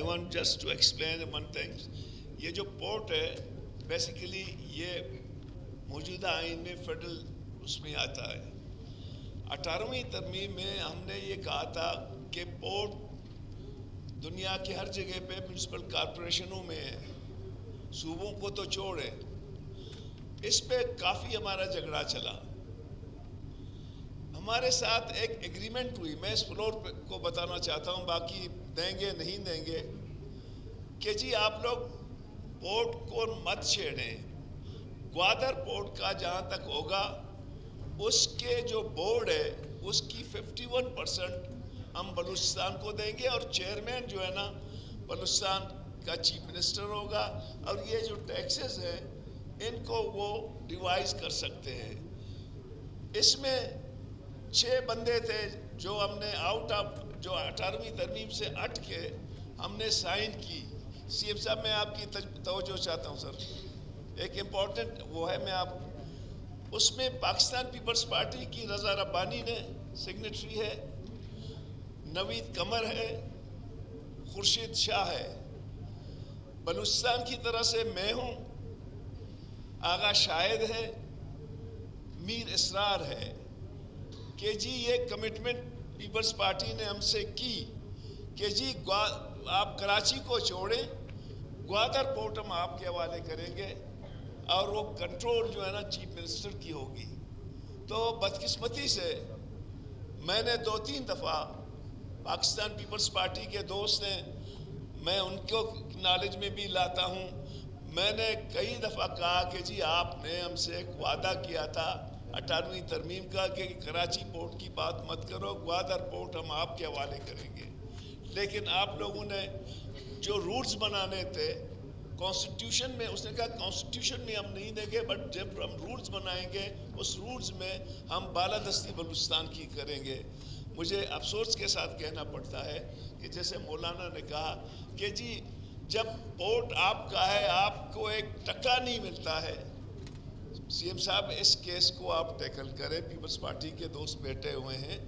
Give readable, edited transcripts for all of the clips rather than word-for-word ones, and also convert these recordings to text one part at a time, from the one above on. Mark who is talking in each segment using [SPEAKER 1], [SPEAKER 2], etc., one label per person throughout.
[SPEAKER 1] want just to explain one thing. یہ جو port ہے بیسیکلی یہ موجودہ آئین میں فیڈرل اس میں آتا ہے. 18ویں ترمیم میں ہم نے یہ کہا تھا کہ پورٹ دنیا کی ہر جگہ پہ میونسپل کارپوریشنوں میں ہے, صوبوں کو تو چھوڑے. اس پہ کافی ہمارا جھگڑا چلا. ہمارے ساتھ ایک ایگریمنٹ ہوئی, میں اس فلور کو بتانا چاہتا ہوں, باقی دیں گے نہیں دیں گے, کہ جی آپ لوگ پورٹ کو مت چھیڑیں. گوادر پورٹ کا جہاں تک ہوگا اس کے جو بورڈ ہے اس کی 51% ہم بلوچستان کو دیں گے, اور چیئرمین جو ہے نا بلوچستان کا چیف منسٹر ہوگا, اور یہ جو ٹیکسز ہیں ان کو وہ ڈیوائز کر سکتے ہیں. اس میں 6 بندے تھے جو ہم نے آؤٹ آف جو 18ویں ترمیم سے ہٹ کے ہم نے سائن کی. سی ایم صاحب میں آپ کی توجہ چاہتا ہوں سر, ایک امپورٹنٹ وہ ہے, میں آپ اس میں پاکستان پیپلز پارٹی کی رضا ربانی نے سگنیٹری ہے, نوید قمر ہے, خورشید شاہ ہے. بلوچستان کی طرف سے میں ہوں, آغا شاہد ہے, میر اسرار ہے, کہ جی یہ کمٹمنٹ پیپلز پارٹی نے ہم سے کی کہ جی آپ کراچی کو چھوڑیں, گوادر پورٹ ہم آپ کے حوالے کریں گے, اور وہ کنٹرول جو ہے نا چیف منسٹر کی ہوگی. تو بدقسمتی سے میں نے 2-3 دفعہ پاکستان پیپلز پارٹی کے دوست ہیں, میں ان کو نالج میں بھی لاتا ہوں, میں نے کئی دفعہ کہا کہ جی آپ نے ہم سے ایک وعدہ کیا تھا 18ویں ترمیم کا کہ کراچی پورٹ کی بات مت کرو, گوادر پورٹ ہم آپ کے حوالے کریں گے. لیکن آپ لوگوں نے جو رولز بنانے تھے کانسٹیٹیوشن میں, اس نے کہا کانسٹیٹیوشن میں ہم نہیں دیں گے, بٹ جب ہم رولز بنائیں گے اس رولز میں ہم بالادستی بلوچستان کی کریں گے. مجھے افسوس کے ساتھ کہنا پڑتا ہے کہ جیسے مولانا نے کہا کہ جی جب پورٹ آپ کا ہے آپ کو ایک ٹکا نہیں ملتا ہے. سی ایم صاحب اس کیس کو آپ ٹیکل کریں, پیپلز پارٹی کے دوست بیٹھے ہوئے ہیں.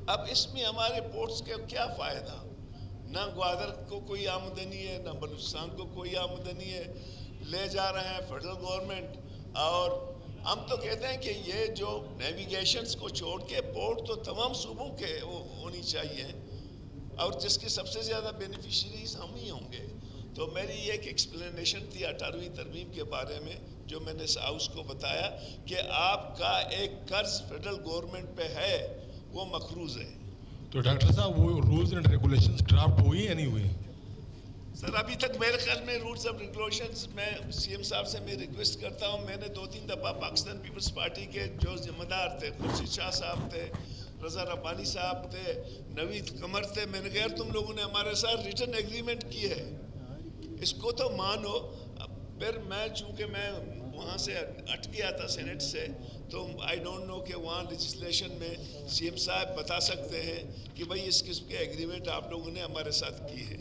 [SPEAKER 1] اب اس میں ہمارے پورٹس کے کیا فائدہ؟ نہ گوادر کو کوئی آمدنی ہے, نہ بلوچستان کو کوئی آمدنی ہے. لے جا رہے ہیں فیڈرل گورنمنٹ, اور ہم تو کہتے ہیں کہ یہ جو نیویگیشنز کو چھوڑ کے پورٹ تو تمام صوبوں کے ہونی چاہیے, اور جس کے سب سے زیادہ بینیفیشریز ہم ہی ہوں گے. تو میری یہ ایک ایکسپلینیشن تھی 18ویں ترمیم کے بارے میں, جو میں نے ہاؤس کو بتایا کہ آپ کا ایک قرض فیڈرل گورنمنٹ پہ ہے وہ مقروض ہے.
[SPEAKER 2] تو ڈاکٹر صاحب وہ رولز اینڈ ریگولیشنز ڈرافٹ ہوئی یا نہیں ہوئی؟
[SPEAKER 1] سر ابھی تک میرے خیال میں رولز اینڈ ریگولیشنز, میں سی ایم صاحب سے میں ریکویسٹ کرتا ہوں, میں نے 2-3 دفعہ پاکستان پیپلز پارٹی کے جو ذمہ دار تھے, خورشید شاہ صاحب تھے, رضا ربانی صاحب تھے, نوید قمر تھے, میں نے کہا تم لوگوں نے ہمارے ساتھ ریٹن ایگریمنٹ کی ہے, اس کو تو مانو. پھر میں چونکہ میں وہاں سے ہٹ گیا تھا سینٹ سے, تو آئی ڈونٹ نو کہ وہاں لیجسلیشن میں سی ایم صاحب بتا سکتے ہیں کہ بھئی اس قسم کے ایگریمنٹ آپ لوگوں نے ہمارے ساتھ کی ہے.